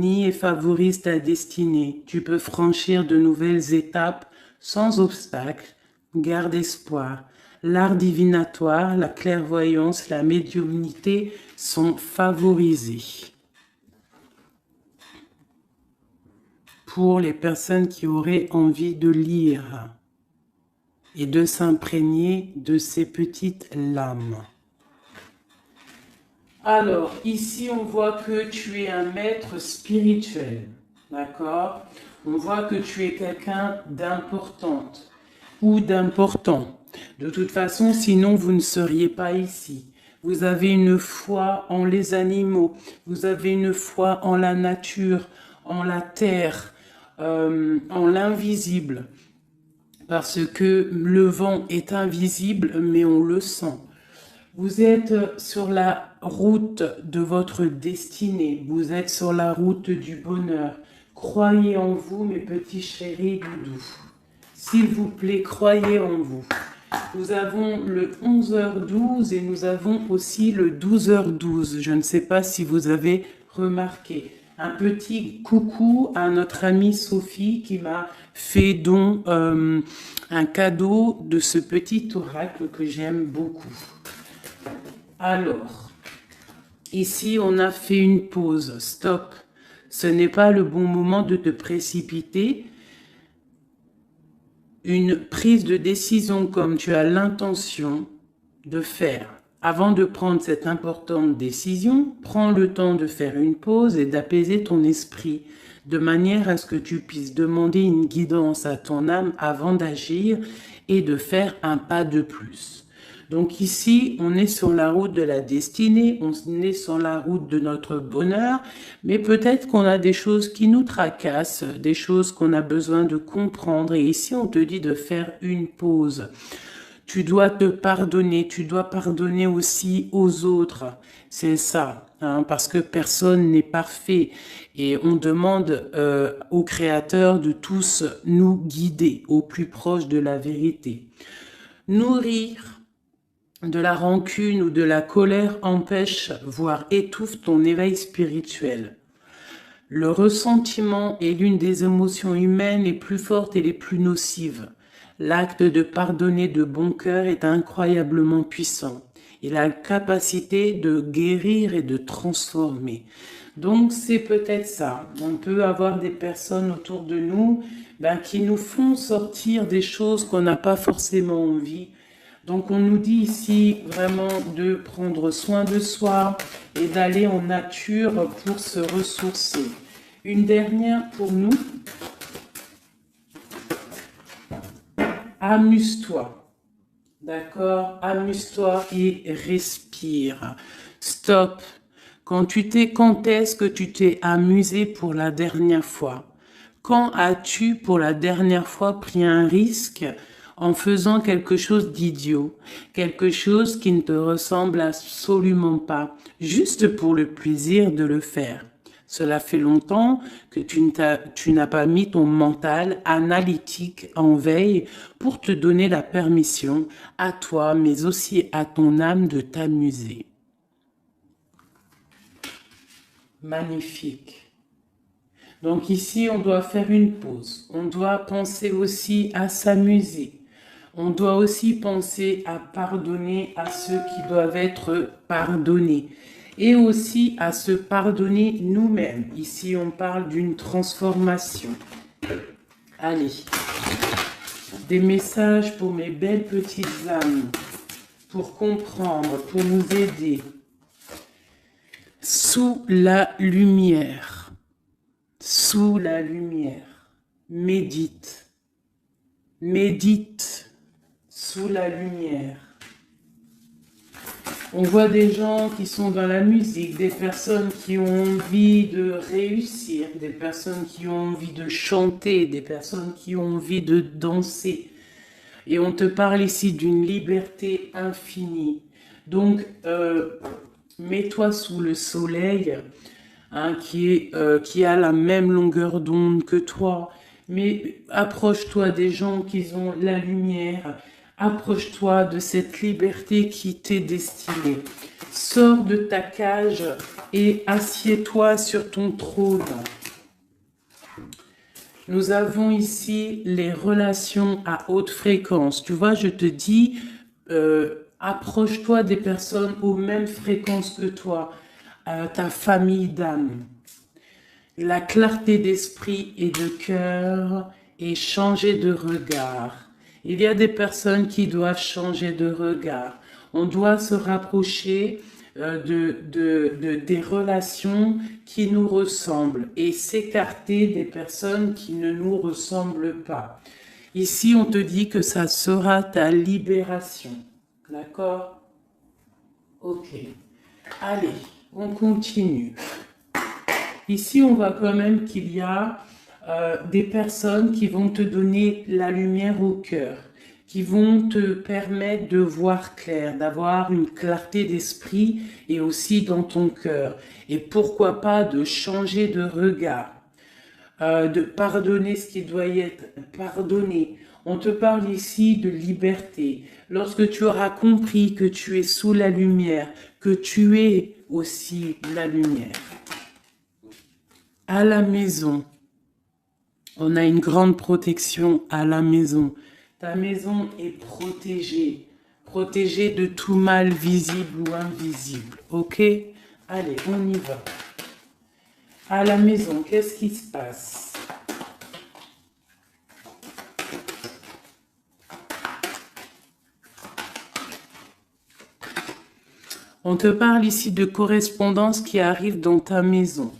et favorise ta destinée. Tu peux franchir de nouvelles étapes sans obstacle. Garde espoir. L'art divinatoire, la clairvoyance, la médiumnité sont favorisés. Pour les personnes qui auraient envie de lire et de s'imprégner de ces petites lames. Alors, ici, on voit que tu es un maître spirituel, d'accord? On voit que tu es quelqu'un d'importante ou d'important. De toute façon, sinon, vous ne seriez pas ici. Vous avez une foi en les animaux, vous avez une foi en la nature, en la terre, en l'invisible. Parce que le vent est invisible, mais on le sent. Vous êtes sur la route de votre destinée. Vous êtes sur la route du bonheur. Croyez en vous, mes petits chéris doudous. S'il vous plaît, croyez en vous. Nous avons le 11h12 et nous avons aussi le 12h12. Je ne sais pas si vous avez remarqué. Un petit coucou à notre amie Sophie qui m'a fait don un cadeau de ce petit oracle que j'aime beaucoup. Alors, ici on a fait une pause, stop. Ce n'est pas le bon moment de te précipiter. Une prise de décision comme tu as l'intention de faire. Avant de prendre cette importante décision, prends le temps de faire une pause et d'apaiser ton esprit, de manière à ce que tu puisses demander une guidance à ton âme avant d'agir et de faire un pas de plus. Donc ici, on est sur la route de la destinée, on est sur la route de notre bonheur, mais peut-être qu'on a des choses qui nous tracassent, des choses qu'on a besoin de comprendre. Et ici, on te dit de faire une pause. Tu dois te pardonner, tu dois pardonner aussi aux autres. C'est ça, hein, parce que personne n'est parfait. Et on demande au Créateur de tous nous guider au plus proche de la vérité. Nourrir de la rancune ou de la colère empêche, voire étouffe ton éveil spirituel. Le ressentiment est l'une des émotions humaines les plus fortes et les plus nocives. L'acte de pardonner de bon cœur est incroyablement puissant. Il a la capacité de guérir et de transformer. Donc c'est peut-être ça. On peut avoir des personnes autour de nous qui nous font sortir des choses qu'on n'a pas forcément envie. Donc on nous dit ici vraiment de prendre soin de soi et d'aller en nature pour se ressourcer. Une dernière pour nous. Amuse-toi. D'accord? Amuse-toi et respire. Stop. Quand est-ce que tu t'es amusé pour la dernière fois? Quand as-tu pour la dernière fois pris un risque en faisant quelque chose d'idiot, quelque chose qui ne te ressemble absolument pas, juste pour le plaisir de le faire? Cela fait longtemps que tu n'as pas mis ton mental analytique en veille pour te donner la permission à toi, mais aussi à ton âme de t'amuser. Magnifique. Donc ici, on doit faire une pause. On doit penser aussi à s'amuser. On doit aussi penser à pardonner à ceux qui doivent être pardonnés. Et aussi à se pardonner nous-mêmes. Ici, on parle d'une transformation. Allez. Des messages pour mes belles petites âmes. Pour comprendre, pour nous aider. Sous la lumière. Sous la lumière. Médite. Médite. Sous la lumière. On voit des gens qui sont dans la musique, des personnes qui ont envie de réussir, des personnes qui ont envie de chanter, des personnes qui ont envie de danser. Et on te parle ici d'une liberté infinie. Donc, mets-toi sous le soleil, hein, qui a la même longueur d'onde que toi. Mais approche-toi des gens qui ont la lumière. Approche-toi de cette liberté qui t'est destinée. Sors de ta cage et assieds-toi sur ton trône. Nous avons ici les relations à haute fréquence. Tu vois, je te dis, approche-toi des personnes aux mêmes fréquences que toi, ta famille d'âme. La clarté d'esprit et de cœur et changer de regard. Il y a des personnes qui doivent changer de regard. On doit se rapprocher des relations qui nous ressemblent et s'écarter des personnes qui ne nous ressemblent pas. Ici, on te dit que ça sera ta libération. D'accord? Ok. Allez, on continue. Ici, on voit quand même qu'il y a des personnes qui vont te donner la lumière au cœur, qui vont te permettre de voir clair, d'avoir une clarté d'esprit et aussi dans ton cœur. Et pourquoi pas de changer de regard, de pardonner ce qui doit être pardonné. On te parle ici de liberté. Lorsque tu auras compris que tu es sous la lumière, que tu es aussi la lumière. À la maison, on a une grande protection à la maison. Ta maison est protégée, protégée de tout mal visible ou invisible. Ok? Allez, on y va. À la maison, qu'est-ce qui se passe? On te parle ici de correspondance qui arrive dans ta maison.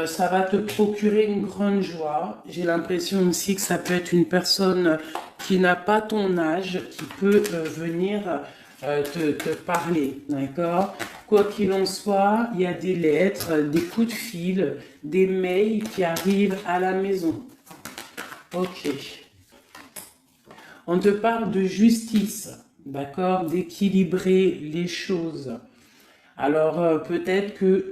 Ça va te procurer une grande joie. J'ai l'impression aussi que ça peut être une personne qui n'a pas ton âge, qui peut venir te parler, d'accord? Quoi qu'il en soit, il y a des lettres, des coups de fil, des mails qui arrivent à la maison. Ok. On te parle de justice, d'accord? D'équilibrer les choses. Alors, peut-être que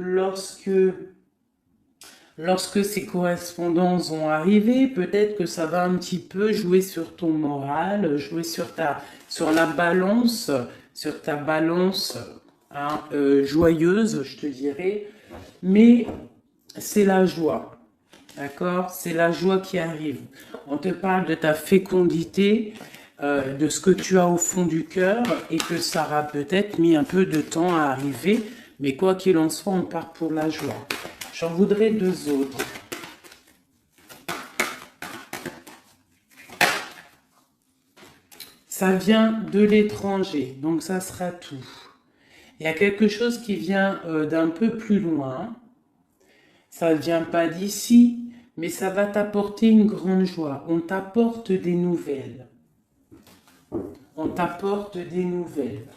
lorsque ces correspondances vont arriver, peut-être que ça va un petit peu jouer sur ton moral, jouer sur la balance, sur ta balance hein, joyeuse, je te dirais. Mais c'est la joie, d'accord? C'est la joie qui arrive. On te parle de ta fécondité, de ce que tu as au fond du cœur et que ça aura peut-être mis un peu de temps à arriver. Mais quoi qu'il en soit, on part pour la joie. J'en voudrais deux autres. Ça vient de l'étranger, donc ça sera tout. Il y a quelque chose qui vient d'un peu plus loin. Ça ne vient pas d'ici, mais ça va t'apporter une grande joie. On t'apporte des nouvelles. On t'apporte des nouvelles.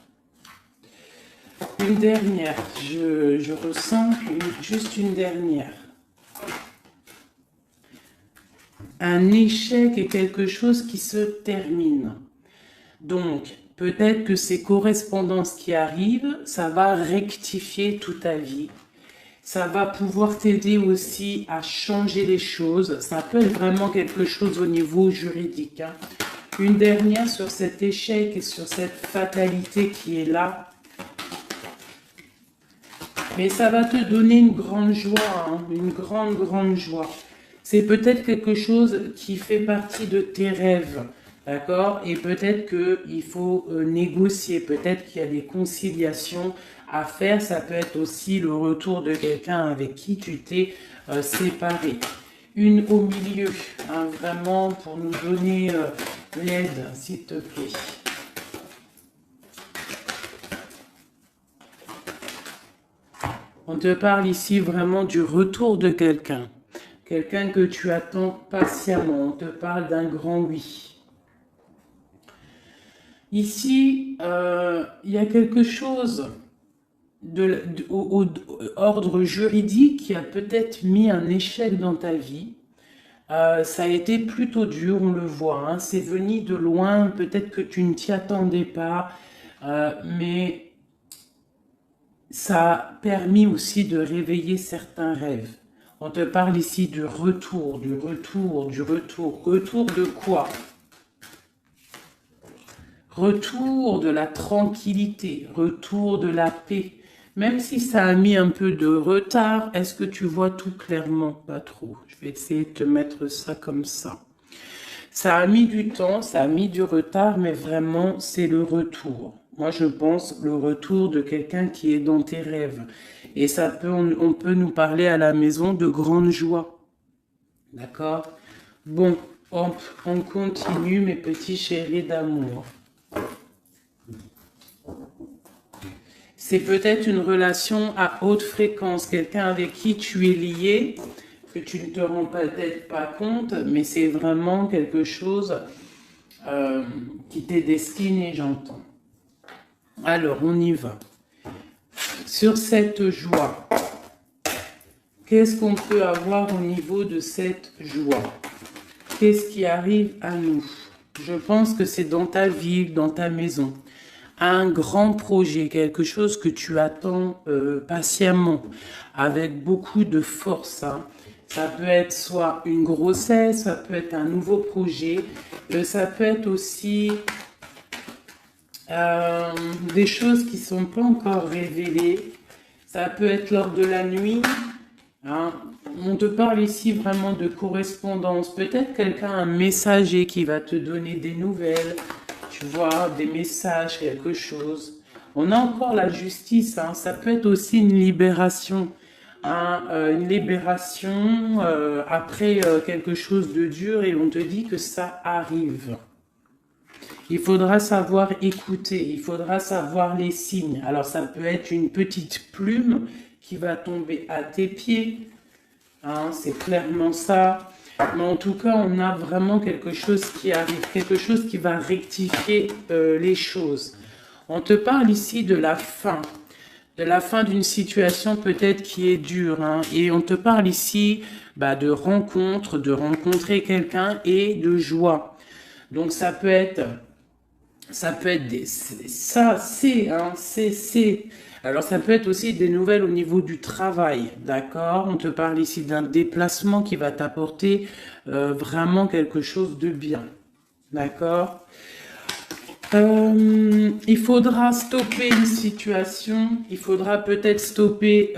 Une dernière, je ressens juste une dernière. Un échec est quelque chose qui se termine. Donc, peut-être que ces correspondances qui arrivent, ça va rectifier toute ta vie. Ça va pouvoir t'aider aussi à changer les choses. Ça peut être vraiment quelque chose au niveau juridique. Hein. Une dernière sur cet échec et sur cette fatalité qui est là. Mais ça va te donner une grande joie, hein, une grande joie. C'est peut-être quelque chose qui fait partie de tes rêves, d'accord? Et peut-être qu'il faut négocier, peut-être qu'il y a des conciliations à faire. Ça peut être aussi le retour de quelqu'un avec qui tu t'es séparé. Une au milieu, hein, vraiment pour nous donner l'aide, s'il te plaît. On te parle ici vraiment du retour de quelqu'un. Quelqu'un que tu attends patiemment. On te parle d'un grand oui. Ici, il y a quelque chose au ordre juridique qui a peut-être mis un échec dans ta vie. Ça a été plutôt dur, on le voit. Hein. C'est venu de loin, peut-être que tu ne t'y attendais pas. Mais ça a permis aussi de réveiller certains rêves. On te parle ici du retour. Retour de quoi? Retour de la tranquillité, retour de la paix. Même si ça a mis un peu de retard, est-ce que tu vois tout clairement? Pas trop. Je vais essayer de te mettre ça comme ça. Ça a mis du temps, ça a mis du retard, mais vraiment, c'est le retour. Moi, je pense le retour de quelqu'un qui est dans tes rêves. Et ça peut, on peut nous parler à la maison de grande joie. D'accord? Bon, hop, on continue, mes petits chéris d'amour. C'est peut-être une relation à haute fréquence, quelqu'un avec qui tu es lié, que tu ne te rends peut-être pas compte, mais c'est vraiment quelque chose qui t'est destiné, j'entends. Alors, on y va. Sur cette joie, qu'est-ce qu'on peut avoir au niveau de cette joie? Qu'est-ce qui arrive à nous? Je pense que c'est dans ta ville, dans ta maison. Un grand projet, quelque chose que tu attends patiemment, avec beaucoup de force. Hein. Ça peut être soit une grossesse, ça peut être un nouveau projet, ça peut être aussi des choses qui ne sont pas encore révélées. Ça peut être lors de la nuit. Hein. On te parle ici vraiment de correspondance. Peut-être quelqu'un, un messager qui va te donner des nouvelles. Tu vois, des messages, quelque chose. On a encore la justice, hein. Ça peut être aussi une libération. Hein, une libération après quelque chose de dur et on te dit que ça arrive. Il faudra savoir écouter, il faudra savoir les signes. Alors ça peut être une petite plume qui va tomber à tes pieds. Hein, c'est clairement ça. Mais en tout cas, on a vraiment quelque chose qui arrive, quelque chose qui va rectifier les choses. On te parle ici de la fin d'une situation peut-être qui est dure. Hein, et on te parle ici de rencontre, de rencontrer quelqu'un et de joie. Donc ça peut être Alors ça peut être aussi des nouvelles au niveau du travail, d'accord? On te parle ici d'un déplacement qui va t'apporter vraiment quelque chose de bien, d'accord? Il faudra stopper une situation, il faudra peut-être stopper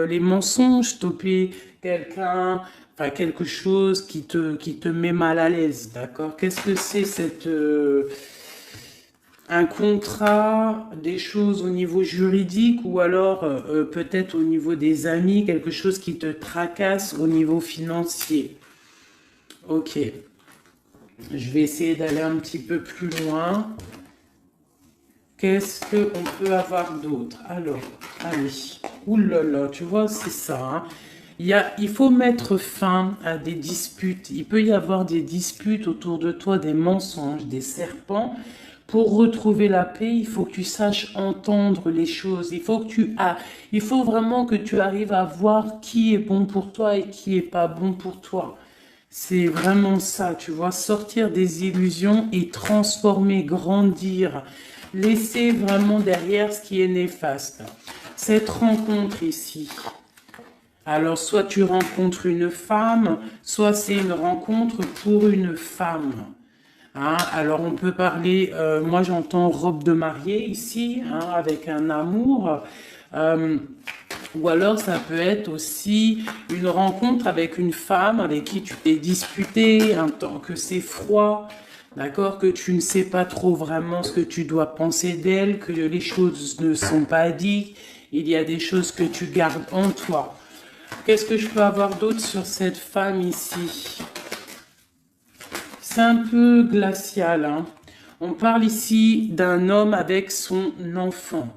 les mensonges, stopper quelqu'un, enfin quelque chose qui te met mal à l'aise, d'accord? Qu'est-ce que c'est un contrat, des choses au niveau juridique ou alors peut-être au niveau des amis, quelque chose qui te tracasse au niveau financier. Ok. Je vais essayer d'aller un petit peu plus loin. Qu'est-ce qu'on peut avoir d'autre? Alors, allez. Ouh là là, tu vois, c'est ça. Hein. Il faut mettre fin à des disputes. Il peut y avoir des disputes autour de toi, des mensonges, des serpents. Pour retrouver la paix, il faut que tu saches entendre les choses. Il faut vraiment que tu arrives à voir qui est bon pour toi et qui est pas bon pour toi. C'est vraiment ça, tu vois, sortir des illusions et transformer, grandir, laisser vraiment derrière ce qui est néfaste. Cette rencontre ici, alors soit tu rencontres une femme, soit c'est une rencontre pour une femme. Hein, alors on peut parler, moi j'entends robe de mariée ici, hein, avec un amour, ou alors ça peut être aussi une rencontre avec une femme avec qui tu t'es disputé, un temps que c'est froid, d'accord, que tu ne sais pas trop vraiment ce que tu dois penser d'elle, que les choses ne sont pas dites, il y a des choses que tu gardes en toi. Qu'est-ce que je peux avoir d'autre sur cette femme ici ? C'est un peu glacial. Hein. On parle ici d'un homme avec son enfant.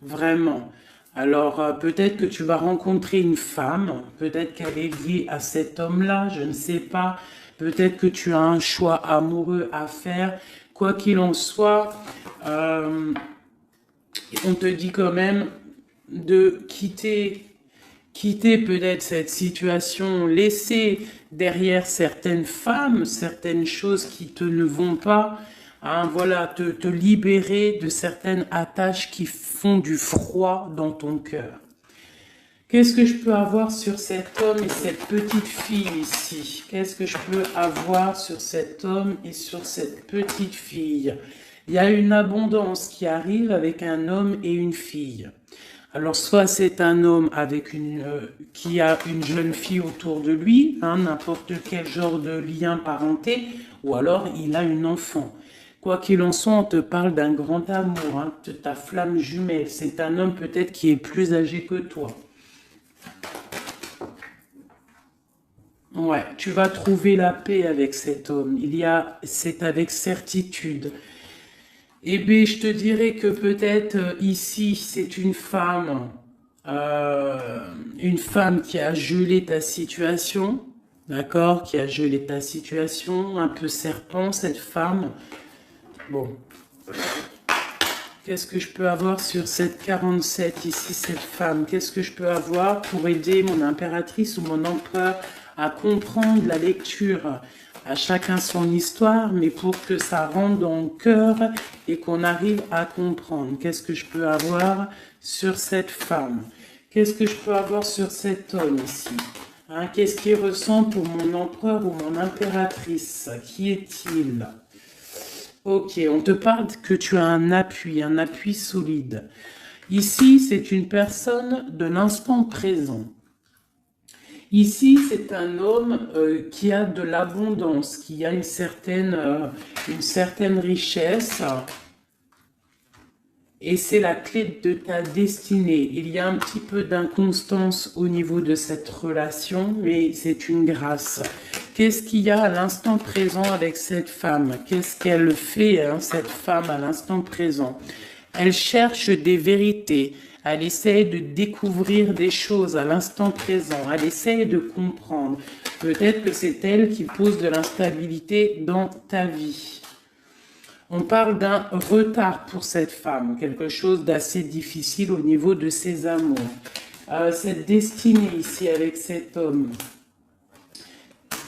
Vraiment. Alors, peut-être que tu vas rencontrer une femme. Peut-être qu'elle est liée à cet homme-là. Je ne sais pas. Peut-être que tu as un choix amoureux à faire. Quoi qu'il en soit, on te dit quand même de quitter peut-être cette situation, laisser derrière certaines femmes, certaines choses qui ne vont pas, hein, voilà, te libérer de certaines attaches qui font du froid dans ton cœur. Qu'est-ce que je peux avoir sur cet homme et cette petite fille ici? Qu'est-ce que je peux avoir sur cet homme et sur cette petite fille? Il y a une abondance qui arrive avec un homme et une fille. Alors, soit c'est un homme avec qui a une jeune fille autour de lui, hein, n'importe quel genre de lien parenté, ou alors il a une enfant. Quoi qu'il en soit, on te parle d'un grand amour, hein, de ta flamme jumelle. C'est un homme peut-être qui est plus âgé que toi. Ouais, tu vas trouver la paix avec cet homme. C'est avec certitude. Eh bien, je te dirais que peut-être ici, c'est une femme qui a gelé ta situation, d'accord, qui a gelé ta situation, un peu serpent, cette femme. Bon, qu'est-ce que je peux avoir sur cette 47 ici, cette femme? Qu'est-ce que je peux avoir pour aider mon impératrice ou mon empereur à comprendre la lecture? À chacun son histoire, mais pour que ça rentre dans le cœur et qu'on arrive à comprendre. Qu'est-ce que je peux avoir sur cette femme? Qu'est-ce que je peux avoir sur cet homme ici? Hein, qu'est-ce qu'il ressent pour mon empereur ou mon impératrice? Qui est-il? Ok, on te parle que tu as un appui solide. Ici, c'est une personne de l'instant présent. Ici, c'est un homme qui a de l'abondance, qui a une certaine richesse. Et c'est la clé de ta destinée. Il y a un petit peu d'inconstance au niveau de cette relation, mais c'est une grâce. Qu'est-ce qu'il y a à l'instant présent avec cette femme? Qu'est-ce qu'elle fait, hein, cette femme, à l'instant présent? Elle cherche des vérités. Elle essaie de découvrir des choses à l'instant présent. Elle essaie de comprendre. Peut-être que c'est elle qui pose de l'instabilité dans ta vie. On parle d'un retard pour cette femme, quelque chose d'assez difficile au niveau de ses amours. Cette destinée ici avec cet homme,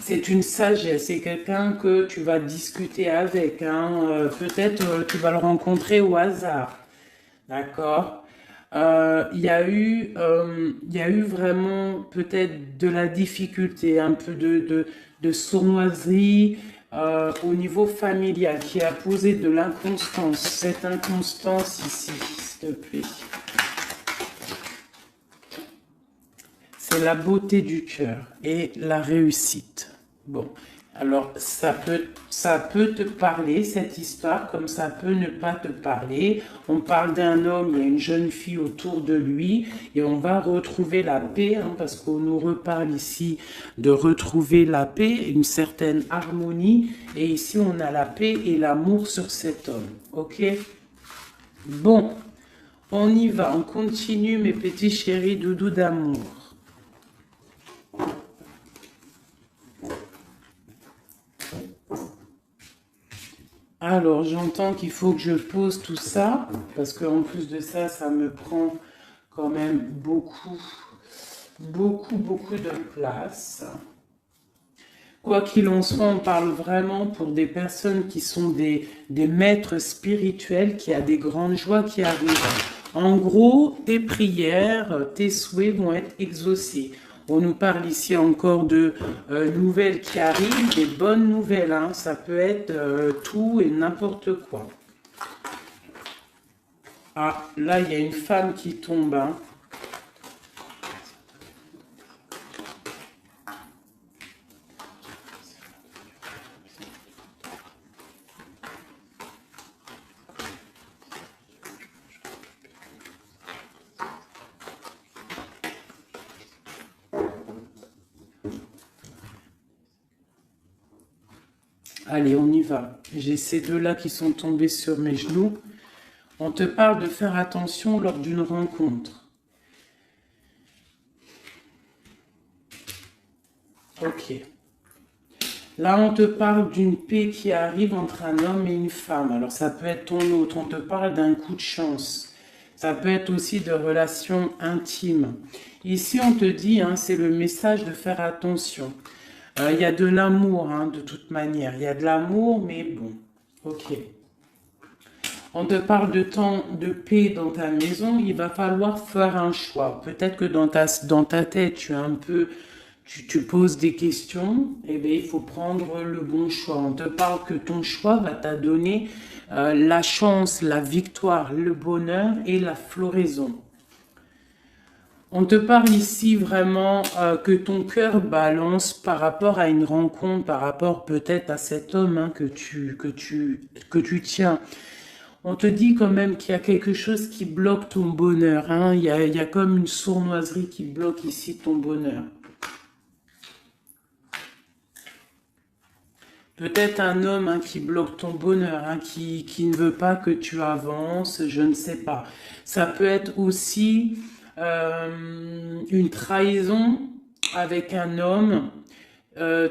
c'est une sagesse, c'est quelqu'un que tu vas discuter avec. Hein. Peut-être tu vas le rencontrer au hasard, d'accord? Il y a eu vraiment peut-être de la difficulté, un peu de sournoiserie au niveau familial qui a posé de l'inconstance. Cette inconstance ici, s'il te plaît. C'est la beauté du cœur et la réussite. Bon, alors ça peut te parler, cette histoire, comme ça peut ne pas te parler. On parle d'un homme, il y a une jeune fille autour de lui, et on va retrouver la paix, hein, parce qu'on nous reparle ici de retrouver la paix, une certaine harmonie, et ici on a la paix et l'amour sur cet homme, ok? Bon, on y va, on continue mes petits chéris doudous d'amour. Alors, j'entends qu'il faut que je pose tout ça, parce qu'en plus de ça, ça me prend quand même beaucoup de place. Quoi qu'il en soit, on parle vraiment pour des personnes qui sont des maîtres spirituels, qui a des grandes joies qui arrivent. En gros, tes prières, tes souhaits vont être exaucés. On nous parle ici encore de nouvelles qui arrivent, des bonnes nouvelles. Hein. Ça peut être tout et n'importe quoi. Ah, là, il y a une femme qui tombe. Hein. Allez, on y va. J'ai ces deux-là qui sont tombés sur mes genoux. On te parle de faire attention lors d'une rencontre. Ok. Là, on te parle d'une paix qui arrive entre un homme et une femme. Alors, ça peut être ton autre. On te parle d'un coup de chance. Ça peut être aussi de relations intimes. Ici, on te dit, hein, c'est le message de faire attention. Il y a de l'amour, hein, de toute manière. Il y a de l'amour, mais bon. Ok. On te parle de temps de paix dans ta maison. Il va falloir faire un choix. Peut-être que dans ta tête, tu poses des questions, eh bien, il faut prendre le bon choix. On te parle que ton choix va t'adonner la chance, la victoire, le bonheur et la floraison. On te parle ici vraiment que ton cœur balance par rapport à une rencontre, par rapport peut-être à cet homme hein, que tu tiens. On te dit quand même qu'il y a quelque chose qui bloque ton bonheur. Hein. Il y a comme une sournoiserie qui bloque ici ton bonheur. Peut-être un homme hein, qui bloque ton bonheur, hein, qui ne veut pas que tu avances, je ne sais pas. Ça peut être aussi une trahison avec un homme.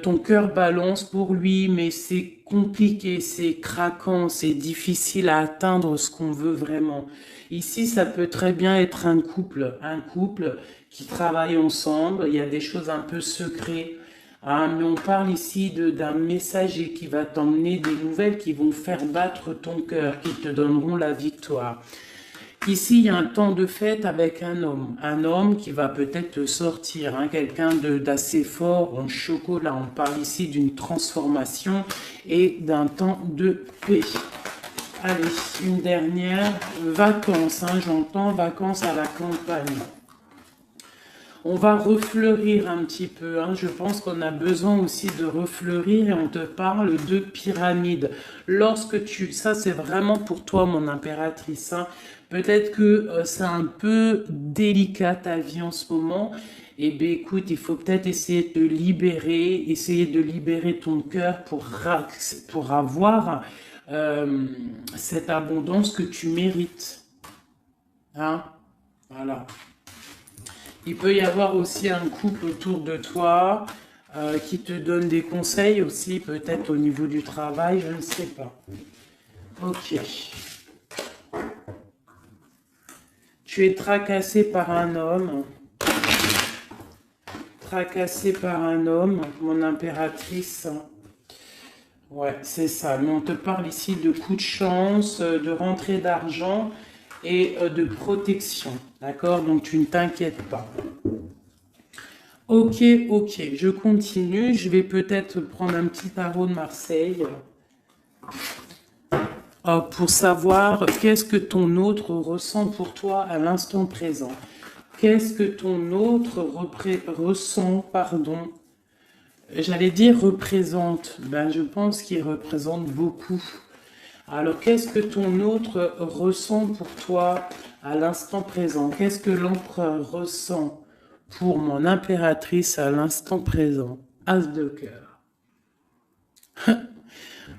Ton cœur balance pour lui, mais c'est compliqué, c'est craquant, c'est difficile à atteindre ce qu'on veut vraiment. Ici, ça peut très bien être un couple qui travaille ensemble. Il y a des choses un peu secrètes. Ah, mais on parle ici d'un messager qui va t'emmener des nouvelles qui vont faire battre ton cœur, qui te donneront la victoire. Ici, il y a un temps de fête avec un homme qui va peut-être te sortir, hein, quelqu'un d'assez fort en chocolat. On parle ici d'une transformation et d'un temps de paix. Allez, une dernière, vacances, hein, j'entends vacances à la campagne. On va refleurir un petit peu, hein. Je pense qu'on a besoin aussi de refleurir et on te parle de pyramide. Ça c'est vraiment pour toi mon impératrice, hein. Peut-être que c'est un peu délicat ta vie en ce moment. Eh bien écoute, il faut peut-être essayer de libérer ton cœur pour avoir cette abondance que tu mérites. Hein? Voilà. Il peut y avoir aussi un couple autour de toi qui te donne des conseils aussi, peut-être au niveau du travail, je ne sais pas. Ok. Tu es tracassé par un homme. Tracassé par un homme, mon impératrice. Ouais, c'est ça. Mais on te parle ici de coups de chance, de rentrée d'argent et de protection. D'accord? Donc tu ne t'inquiètes pas. Ok, je continue. Je vais peut-être prendre un petit tarot de Marseille pour savoir qu'est-ce que ton autre ressent pour toi à l'instant présent. Qu'est-ce que ton autre ressent, pardon. J'allais dire représente. Ben, je pense qu'il représente beaucoup. Alors, qu'est-ce que ton autre ressent pour toi à l'instant présent? Qu'est-ce que l'empereur ressent pour mon impératrice à l'instant présent? As de cœur.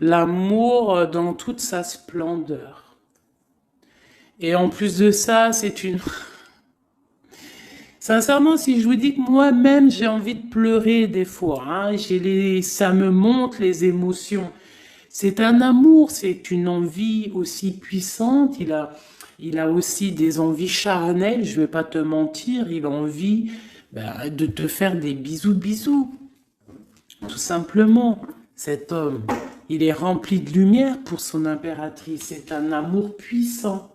L'amour dans toute sa splendeur. Et en plus de ça, c'est une... Sincèrement, si je vous dis que moi-même, j'ai envie de pleurer des fois, hein, ça me monte les émotions. C'est un amour, c'est une envie aussi puissante. Il a aussi des envies charnelles, je vais pas te mentir. Il a envie de te faire des bisous. Tout simplement, cet homme, il est rempli de lumière pour son impératrice. C'est un amour puissant.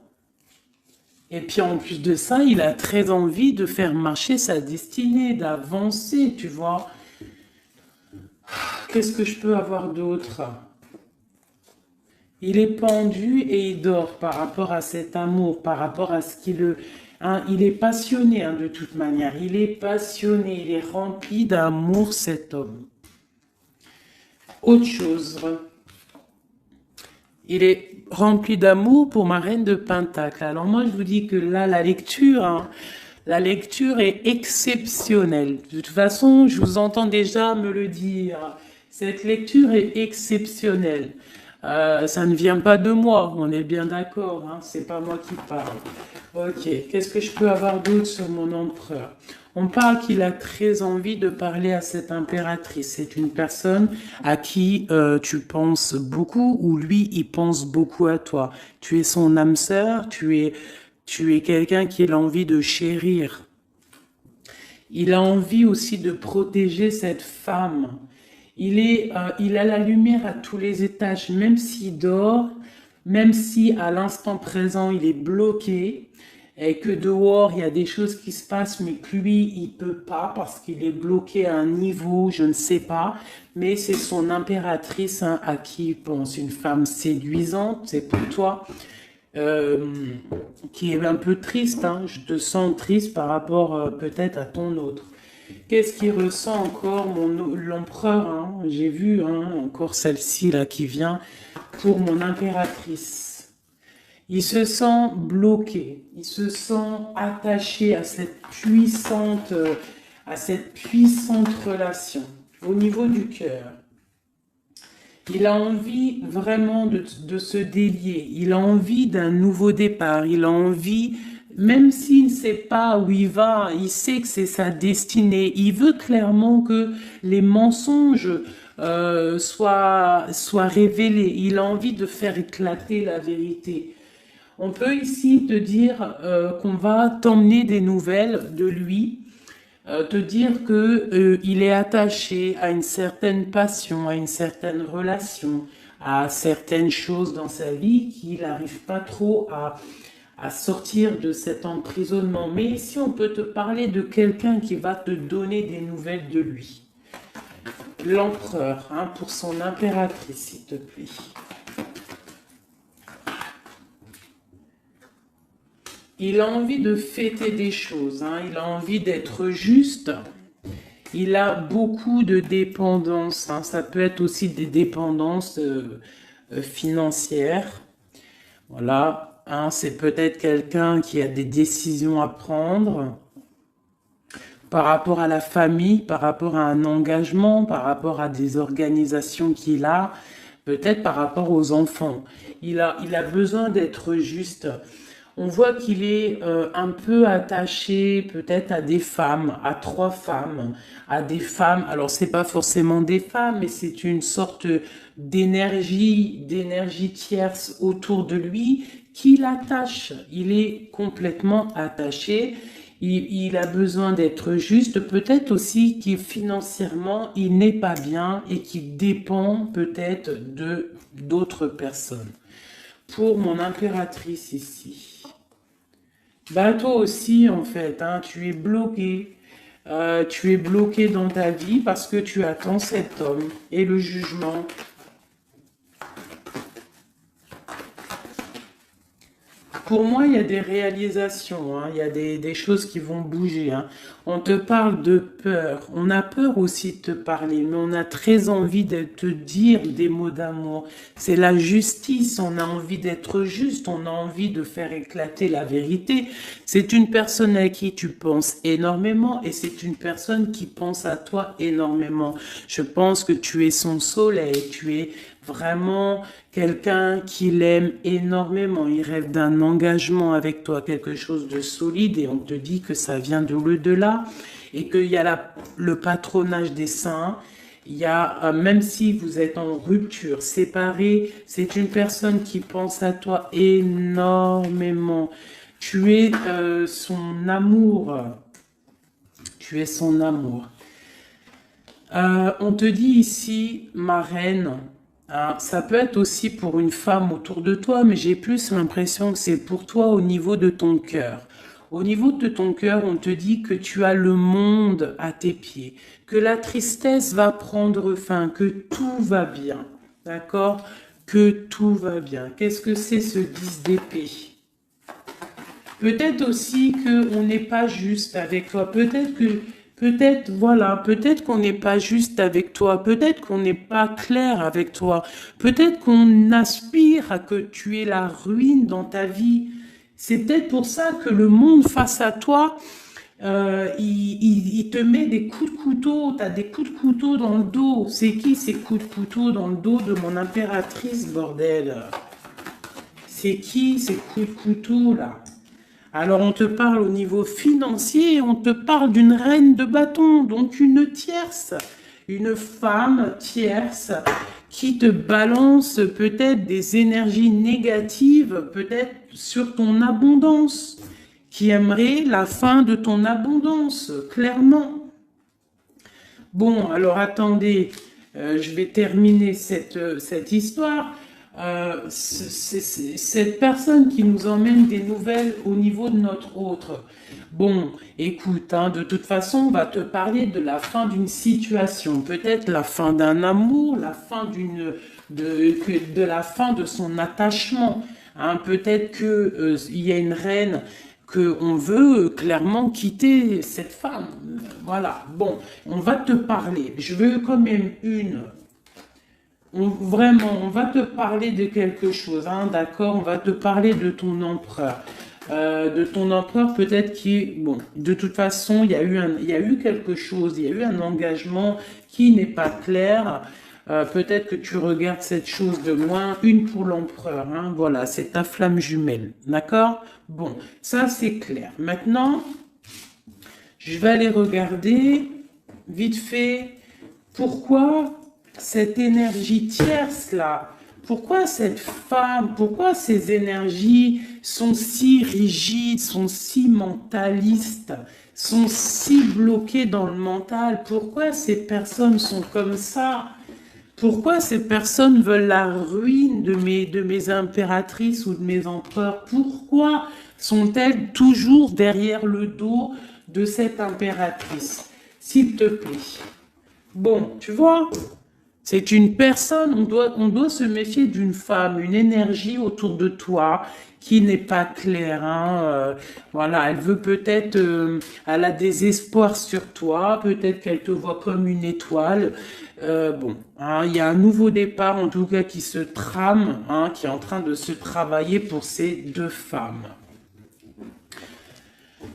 Et puis en plus de ça, il a très envie de faire marcher sa destinée, d'avancer, tu vois. Qu'est-ce que je peux avoir d'autre? Il est pendu et il dort par rapport à cet amour, par rapport à ce qu'il... Hein, il est passionné hein, de toute manière. Il est passionné, il est rempli d'amour cet homme. Autre chose. Il est rempli d'amour pour ma reine de Pentacle. Alors moi, je vous dis que là, la lecture est exceptionnelle. De toute façon, je vous entends déjà me le dire. Cette lecture est exceptionnelle. Ça ne vient pas de moi, on est bien d'accord, hein, c'est pas moi qui parle. Ok, qu'est-ce que je peux avoir d'autre sur mon empereur? On parle qu'il a très envie de parler à cette impératrice. C'est une personne à qui tu penses beaucoup ou lui, il pense beaucoup à toi. Tu es son âme sœur, tu es quelqu'un qui a envie de chérir. Il a envie aussi de protéger cette femme. Il a la lumière à tous les étages, même s'il dort, même si à l'instant présent il est bloqué, et que dehors, il y a des choses qui se passent, mais que lui, il peut pas parce qu'il est bloqué à un niveau, je ne sais pas. Mais c'est son impératrice hein, à qui il pense. Une femme séduisante, c'est pour toi, qui est un peu triste. Hein. Je te sens triste par rapport peut-être à ton autre. Qu'est-ce qu'il ressent encore, l'empereur hein. J'ai vu hein, encore celle-ci là qui vient pour mon impératrice. Il se sent bloqué, il se sent attaché à cette puissante relation au niveau du cœur. Il a envie vraiment de se délier, il a envie d'un nouveau départ, il a envie, même s'il ne sait pas où il va, il sait que c'est sa destinée, il veut clairement que les mensonges soient révélés, il a envie de faire éclater la vérité. On peut ici te dire qu'on va t'emmener des nouvelles de lui, te dire que il est attaché à une certaine passion, à une certaine relation, à certaines choses dans sa vie qu'il n'arrive pas trop à sortir de cet emprisonnement. Mais ici, on peut te parler de quelqu'un qui va te donner des nouvelles de lui. L'empereur, hein, pour son impératrice, s'il te plaît. Il a envie de fêter des choses, hein, il a envie d'être juste. Il a beaucoup de dépendances, hein, ça peut être aussi des dépendances financières. Voilà, hein, c'est peut-être quelqu'un qui a des décisions à prendre par rapport à la famille, par rapport à un engagement, par rapport à des organisations qu'il a, peut-être par rapport aux enfants. Il a besoin d'être juste. On voit qu'il est un peu attaché peut-être à des femmes, à 3 femmes, à des femmes. Alors c'est pas forcément des femmes, mais c'est une sorte d'énergie tierce autour de lui qui l'attache. Il est complètement attaché. Il a besoin d'être juste. Peut-être aussi qu'il financièrement il n'est pas bien et qu'il dépend peut-être de d'autres personnes. Pour mon impératrice ici. Bah toi aussi en fait, hein, tu es bloqué. Tu es bloqué dans ta vie parce que tu attends cet homme et le jugement. Pour moi, il y a des réalisations, hein, il y a des choses qui vont bouger. Hein. On te parle de peur. On a peur aussi de te parler, mais on a très envie de te dire des mots d'amour. C'est la justice. On a envie d'être juste. On a envie de faire éclater la vérité. C'est une personne à qui tu penses énormément et c'est une personne qui pense à toi énormément. Je pense que tu es son soleil. Tu es vraiment quelqu'un qui l'aime énormément. Il rêve d'un engagement avec toi, quelque chose de solide, et on te dit que ça vient de l'au-delà et qu'il y a le patronage des saints. Il y a, même si vous êtes en rupture, séparés, c'est une personne qui pense à toi énormément. Tu es son amour. Tu es son amour. On te dit ici, ma reine, ça peut être aussi pour une femme autour de toi, mais j'ai plus l'impression que c'est pour toi au niveau de ton cœur. Au niveau de ton cœur, on te dit que tu as le monde à tes pieds, que la tristesse va prendre fin, que tout va bien, d'accord? Que tout va bien. Qu'est-ce que c'est ce 10 d'épée? Peut-être aussi qu'on n'est pas juste avec toi, peut-être qu'on n'est pas juste avec toi, peut-être qu'on n'est pas clair avec toi, peut-être qu'on aspire à que tu aies la ruine dans ta vie. C'est peut-être pour ça que le monde face à toi, il te met des coups de couteau, tu as des coups de couteau dans le dos. C'est qui ces coups de couteau dans le dos de mon impératrice, bordel? C'est qui ces coups de couteau là? Alors on te parle au niveau financier, on te parle d'une reine de bâton, donc une tierce, une femme tierce qui te balance peut-être des énergies négatives, peut-être sur ton abondance, qui aimerait la fin de ton abondance, clairement. Bon, alors attendez, je vais terminer cette histoire. cette personne qui nous emmène des nouvelles au niveau de notre autre. Bon, écoute, hein, de toute façon, on va te parler de la fin d'une situation, peut-être la fin d'un amour, la fin de la fin de son attachement. Hein, peut-être que il y a une reine que on veut clairement quitter cette femme. Voilà. Bon, on va te parler. Je veux quand même vraiment, on va te parler de quelque chose, hein, d'accord? On va te parler de ton empereur. De ton empereur peut-être qui, bon, de toute façon, il y a eu quelque chose, il y a eu un engagement qui n'est pas clair. Peut-être que tu regardes cette chose de loin, une pour l'empereur, hein, voilà, c'est ta flamme jumelle, d'accord? Bon, ça c'est clair. Maintenant, je vais aller regarder vite fait pourquoi cette énergie tierce là, pourquoi cette femme, pourquoi ces énergies sont si rigides, sont si mentalistes, sont si bloquées dans le mental, pourquoi ces personnes sont comme ça? Pourquoi ces personnes veulent la ruine de mes impératrices ou de mes empereurs? Pourquoi sont-elles toujours derrière le dos de cette impératrice? S'il te plaît. Bon, tu vois, c'est une personne, on doit se méfier d'une femme, une énergie autour de toi qui n'est pas claire. Hein, voilà, elle veut peut-être, elle a des espoirs sur toi, peut-être qu'elle te voit comme une étoile. Bon, hein, il y a un nouveau départ en tout cas qui se trame, hein, qui est en train de se travailler pour ces deux femmes.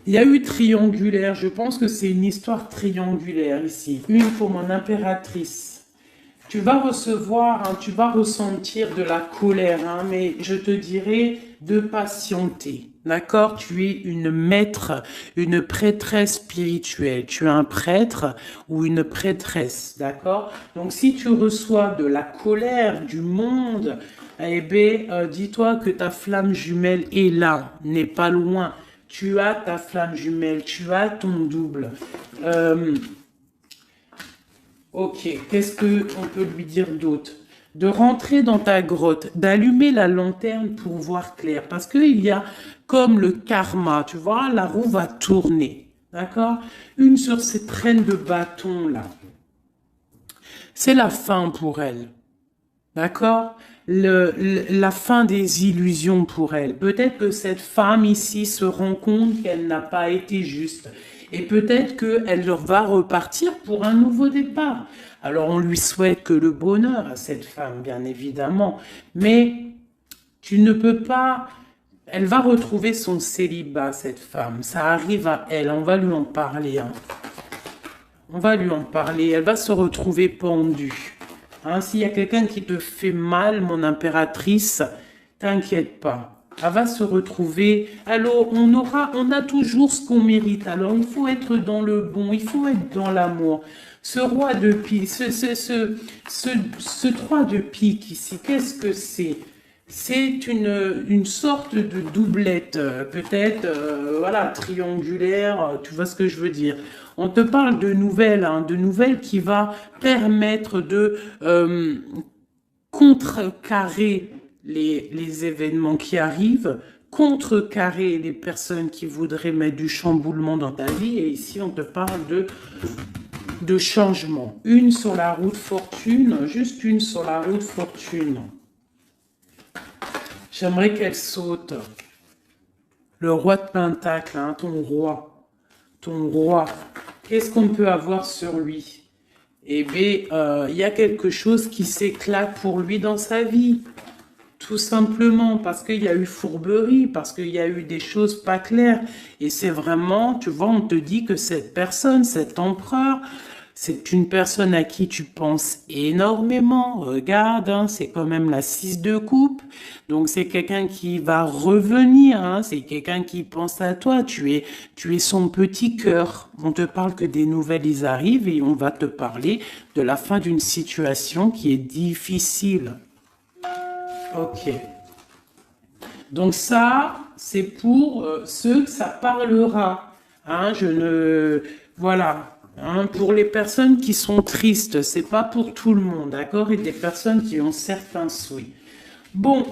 Il y a eu triangulaire, je pense que c'est une histoire triangulaire ici. Une pour mon impératrice. Tu vas recevoir, hein, tu vas ressentir de la colère, hein, mais je te dirais de patienter. D'accord? Tu es une maître, une prêtresse spirituelle. Tu es un prêtre ou une prêtresse. D'accord? Donc si tu reçois de la colère du monde, eh bien, dis-toi que ta flamme jumelle est là, n'est pas loin. Tu as ta flamme jumelle, tu as ton double. Ok, qu'est-ce qu'on peut lui dire d'autre? De rentrer dans ta grotte, d'allumer la lanterne pour voir clair. Parce qu'il y a comme le karma, tu vois, la roue va tourner. D'accord? Une sur ces traînes de bâton là. C'est la fin pour elle. D'accord? La fin des illusions pour elle. Peut-être que cette femme ici se rend compte qu'elle n'a pas été juste. Et peut-être qu'elle va repartir pour un nouveau départ. Alors on lui souhaite que le bonheur à cette femme, bien évidemment. Mais tu ne peux pas... Elle va retrouver son célibat, cette femme. Ça arrive à elle. On va lui en parler. Hein. On va lui en parler. Elle va se retrouver pendue. Hein, s'il y a quelqu'un qui te fait mal, mon impératrice, t'inquiète pas. Elle va se retrouver. Alors, on a toujours ce qu'on mérite. Alors, il faut être dans le bon, il faut être dans l'amour. Ce roi de pique, ce 3 de pique ici, qu'est-ce que c'est? C'est une sorte de doublette, peut-être, voilà, triangulaire, tu vois ce que je veux dire. On te parle de nouvelles, hein, de nouvelles qui va permettre de contrecarrer les événements qui arrivent, contrecarrer les personnes qui voudraient mettre du chamboulement dans ta vie. Et ici, on te parle de changement. Une sur la route fortune, juste une sur la route fortune. J'aimerais qu'elle saute. Le roi de Pentacle, hein, ton roi. Ton roi. Qu'est-ce qu'on peut avoir sur lui? Eh bien, il y a quelque chose qui s'éclate pour lui dans sa vie. Tout simplement parce qu'il y a eu fourberie, parce qu'il y a eu des choses pas claires. Et c'est vraiment, tu vois, on te dit que cette personne, cet empereur, c'est une personne à qui tu penses énormément. Regarde, hein, c'est quand même la 6 de coupe. Donc c'est quelqu'un qui va revenir. Hein, c'est quelqu'un qui pense à toi. Tu es son petit cœur. On te parle que des nouvelles, ils arrivent et on va te parler de la fin d'une situation qui est difficile. Ok. Donc ça, c'est pour ceux que ça parlera. Hein, voilà. Hein, pour les personnes qui sont tristes, c'est pas pour tout le monde, d'accord? Et des personnes qui ont certains souhaits. Bon,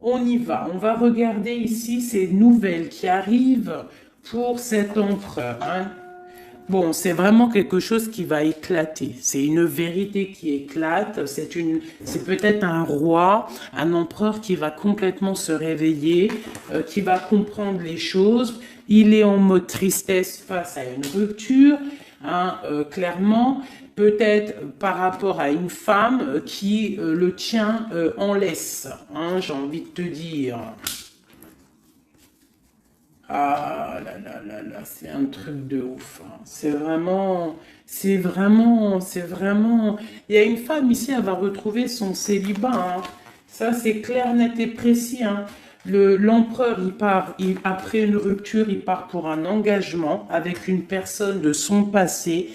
on y va. On va regarder ici ces nouvelles qui arrivent pour cet empereur, hein. Bon, c'est vraiment quelque chose qui va éclater. C'est une vérité qui éclate. C'est peut-être un roi, un empereur qui va complètement se réveiller, qui va comprendre les choses. Il est en mode tristesse face à une rupture, hein, clairement. Peut-être par rapport à une femme qui le tient en laisse, hein, j'ai envie de te dire. Ah là là là là, c'est un truc de ouf, hein. C'est vraiment. Il y a une femme ici, elle va retrouver son célibat, hein. Ça, c'est clair, net et précis, hein. L'empereur, après une rupture, il part pour un engagement avec une personne de son passé.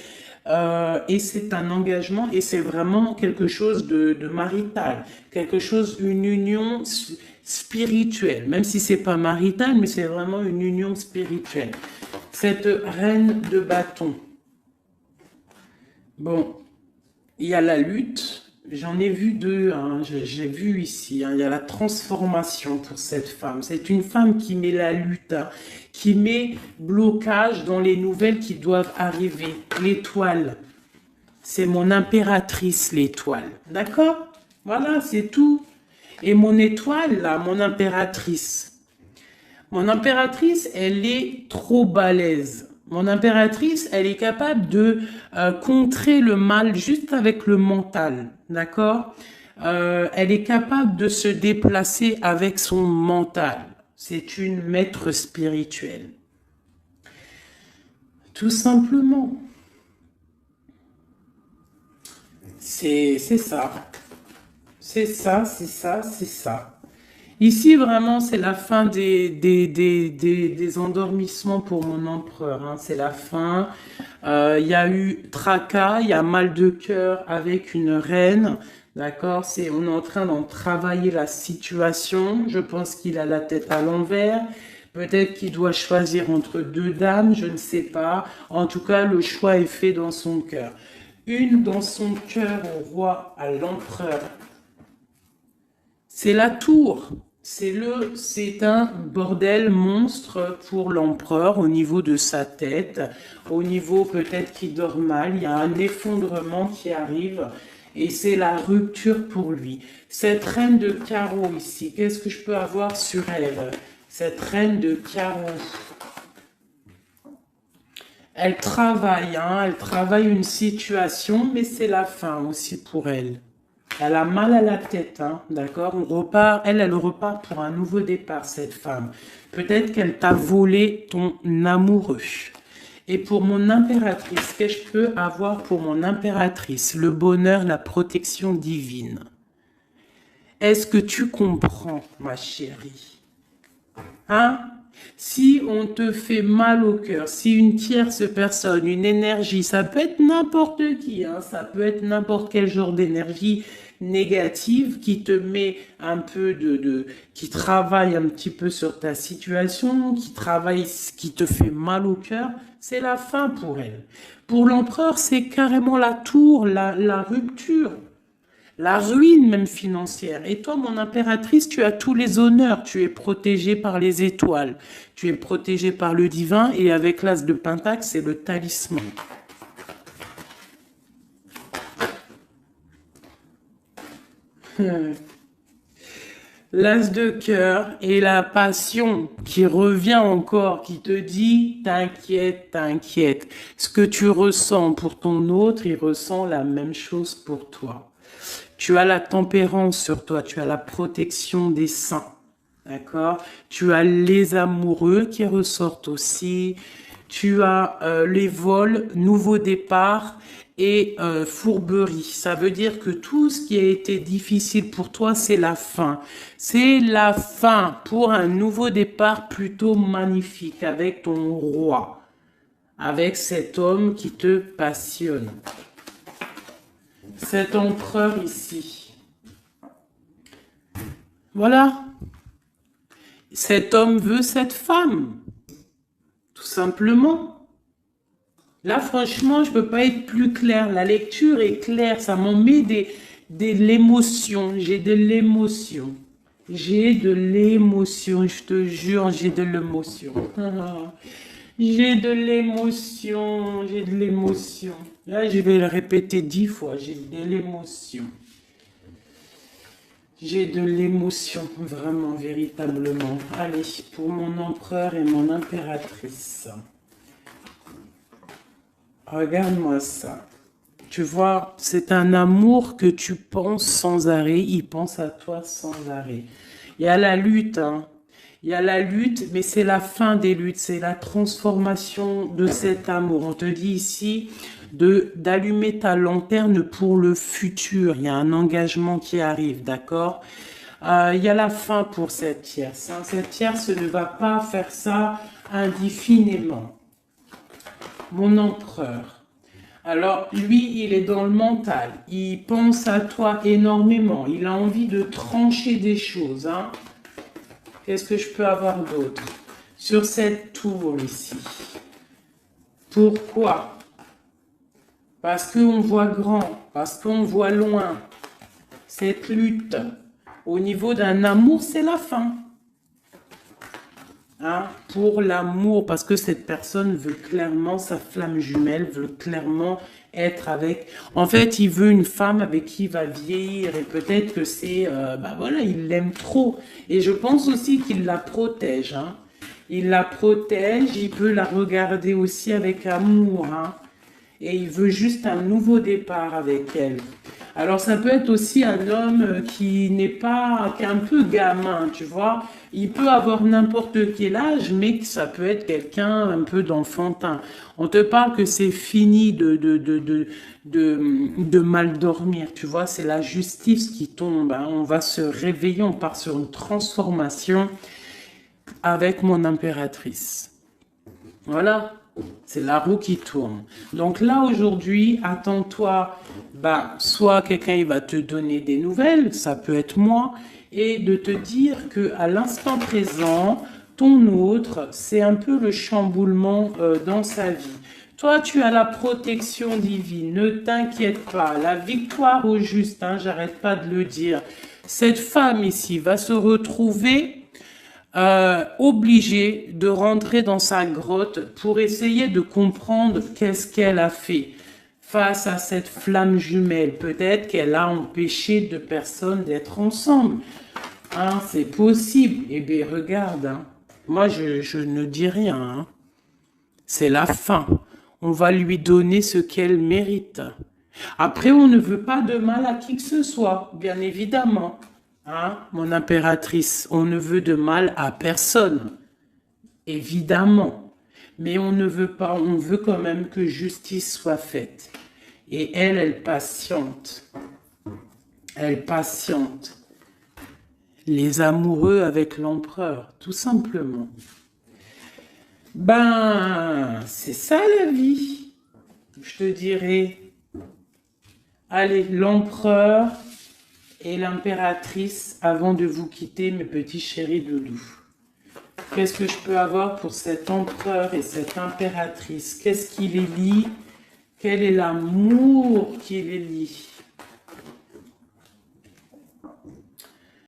Et c'est un engagement et c'est vraiment quelque chose de marital, quelque chose, une union spirituelle, même si c'est pas marital, mais c'est vraiment une union spirituelle. Cette reine de bâton. Bon, il y a la lutte. J'en ai vu deux, hein, j'ai vu ici, hein, il y a la transformation pour cette femme. C'est une femme qui met la lutte, hein, qui met blocage dans les nouvelles qui doivent arriver. L'étoile, c'est mon impératrice, l'étoile. D'accord? Voilà, c'est tout. Et mon étoile, là, mon impératrice, elle est trop balèze. Mon impératrice, elle est capable de contrer le mal juste avec le mental, d'accord? Elle est capable de se déplacer avec son mental. C'est une maître spirituelle. Tout simplement. C'est ça. C'est ça, c'est ça, c'est ça. Ici, vraiment, c'est la fin des endormissements pour mon empereur, hein. C'est la fin. Il y a eu tracas, il y a mal de cœur avec une reine. D'accord? On est en train d'en travailler la situation. Je pense qu'il a la tête à l'envers. Peut-être qu'il doit choisir entre deux dames, je ne sais pas. En tout cas, le choix est fait dans son cœur. Une dans son cœur au roi, à l'empereur. C'est la tour. C'est un bordel monstre pour l'empereur au niveau de sa tête, au niveau peut-être qu'il dort mal, il y a un effondrement qui arrive et c'est la rupture pour lui. Cette reine de carreau ici, qu'est-ce que je peux avoir sur elle? Cette reine de carreau, elle travaille, hein, elle travaille une situation, mais c'est la fin aussi pour elle. Elle a mal à la tête, hein, d'accord? On repart, elle repart pour un nouveau départ, cette femme. Peut-être qu'elle t'a volé ton amoureux. Et pour mon impératrice, qu'est-ce que je peux avoir pour mon impératrice? Le bonheur, la protection divine. Est-ce que tu comprends, ma chérie? Hein? Si on te fait mal au cœur, si une tierce personne, une énergie, ça peut être n'importe qui, hein, ça peut être n'importe quel genre d'énergie négative qui te met un peu qui travaille un petit peu sur ta situation, qui te fait mal au cœur, c'est la fin pour elle. Pour l'empereur, c'est carrément la tour, la rupture. La ruine même financière. Et toi, mon impératrice, tu as tous les honneurs. Tu es protégée par les étoiles. Tu es protégée par le divin. Et avec l'as de Pentacle, c'est le talisman. L'as de cœur et la passion qui revient encore, qui te dit, t'inquiète, t'inquiète. Ce que tu ressens pour ton autre, il ressent la même chose pour toi. Tu as la tempérance sur toi, tu as la protection des saints, d'accord? Tu as les amoureux qui ressortent aussi, tu as les vols, nouveau départ et fourberie. Ça veut dire que tout ce qui a été difficile pour toi, c'est la fin. C'est la fin pour un nouveau départ plutôt magnifique avec ton roi, avec cet homme qui te passionne. Cet empereur ici. Voilà. Cet homme veut cette femme. Tout simplement. Là, franchement, je ne peux pas être plus clair. La lecture est claire. Ça m'en met de l'émotion. J'ai de l'émotion. J'ai de l'émotion, je te jure, j'ai de l'émotion. J'ai de l'émotion, j'ai de l'émotion. Là, je vais le répéter 10 fois, j'ai de l'émotion. J'ai de l'émotion, vraiment, véritablement. Allez, pour mon empereur et mon impératrice. Regarde-moi ça. Tu vois, c'est un amour que tu penses sans arrêt, il pense à toi sans arrêt. Il y a la lutte, hein. Il y a la lutte, mais c'est la fin des luttes, c'est la transformation de cet amour. On te dit ici d'allumer ta lanterne pour le futur. Il y a un engagement qui arrive, d'accord? Il y a la fin pour cette tierce, hein. Cette tierce ne va pas faire ça indéfiniment. Mon empereur. Alors, lui, il est dans le mental. Il pense à toi énormément. Il a envie de trancher des choses, hein. Qu'est-ce que je peux avoir d'autre? Sur cette tour ici. Pourquoi? Parce qu'on voit grand, parce qu'on voit loin. Cette lutte, au niveau d'un amour, c'est la fin. Hein, pour l'amour, parce que cette personne veut clairement, sa flamme jumelle veut clairement être avec... En fait, il veut une femme avec qui il va vieillir et peut-être que c'est... bah voilà, il l'aime trop. Et je pense aussi qu'il la protège. Hein. Il la protège, il peut la regarder aussi avec amour. Hein. Et il veut juste un nouveau départ avec elle. Alors ça peut être aussi un homme qui n'est pas, qui est un peu gamin, tu vois. Il peut avoir n'importe quel âge, mais que ça peut être quelqu'un un peu d'enfantin. On te parle que c'est fini de mal dormir, tu vois. C'est la justice qui tombe. Hein. On va se réveiller, on part sur une transformation avec mon impératrice. Voilà. C'est la roue qui tourne. Donc là, aujourd'hui, attends-toi, bah, soit quelqu'un il va te donner des nouvelles, ça peut être moi, et de te dire que à l'instant présent, ton autre, c'est un peu le chamboulement dans sa vie. Toi, tu as la protection divine, ne t'inquiète pas, la victoire au juste, hein, j'arrête pas de le dire. Cette femme ici va se retrouver obligée de rentrer dans sa grotte pour essayer de comprendre qu'est-ce qu'elle a fait face à cette flamme jumelle. Peut-être qu'elle a empêché deux personnes d'être ensemble. Hein, c'est possible. Eh bien, regarde, hein. Moi, je ne dis rien. Hein. C'est la fin. On va lui donner ce qu'elle mérite. Après, on ne veut pas de mal à qui que ce soit, bien évidemment. Hein, mon impératrice, on ne veut de mal à personne, évidemment. Mais on ne veut pas, on veut quand même que justice soit faite. Et elle patiente. Elle patiente. Les amoureux avec l'empereur, tout simplement. Ben, c'est ça la vie. Je te dirais. Allez, l'empereur et l'impératrice avant de vous quitter, mes petits chéris doudous. Qu'est-ce que je peux avoir pour cet empereur et cette impératrice? Qu'est-ce qui les lie? Quel est l'amour qui les lie?